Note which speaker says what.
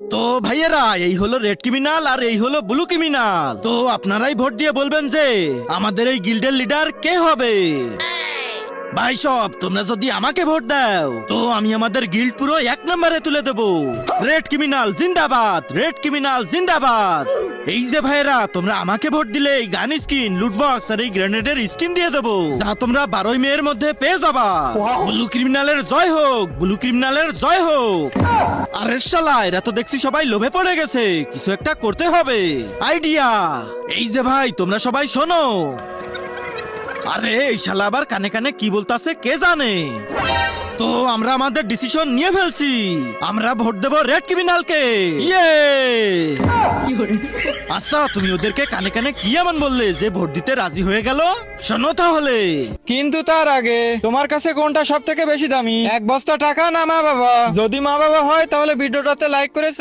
Speaker 1: তো ভাইয়েরা, এই হলো রেড ক্রিমিনাল আর এই হলো ব্লু ক্রিমিনাল। তো আপনারাই ভোট দিয়ে বলবেন যে আমাদের এই গিল্ডের লিডার কে হবে। ভাই সব, তোমরা যদি আমাকে ভোট দাও তো আমি আমাদের গিল্ড পুরো 1 নম্বরে তুলে দেবো। রেড ক্রিমিনাল জিন্দাবাদ, রেড ক্রিমিনাল জিন্দাবাদ। এই যে ভাইয়েরা, তোমরা আমাকে ভোট দিলে এই গান স্কিন, লুটবক্স আর এই গ্রেনেডের স্কিন দিয়ে দেবো, যা তোমরা 12 মেয়ের মধ্যে পেয়ে যাবা। ব্লু ক্রিমিনালের জয় হোক, ব্লু ক্রিমিনালের জয় হোক। আরে শালা, এরা তো দেখছি সবাই লোভে পড়ে গেছে, কিছু একটা করতে হবে। আইডিয়া! এই যে ভাই, তোমরা সবাই শোনো। আরে এই শালা আবার কানে কানে কি বলতাছে কে জানে। তো আমরা আমাদের ডিসিশন নিয়ে ফেলছি, আমরা ভোট দেব রেড ক্রিমিনালকে। ইয়ে! আচ্ছা, তুমি ওদেরকে কানে কানে কি এমন বললে যে ভোট দিতে রাজি হয়ে গেল? শোনো তাহলে।
Speaker 2: কিন্তু তার আগে তোমার কাছে কোনটা সব থেকে বেশি দামি, 1 বস্তা টাকা না মা বাবা? যদি মা বাবা হয় তাহলে ভিডিওটাতে লাইক করে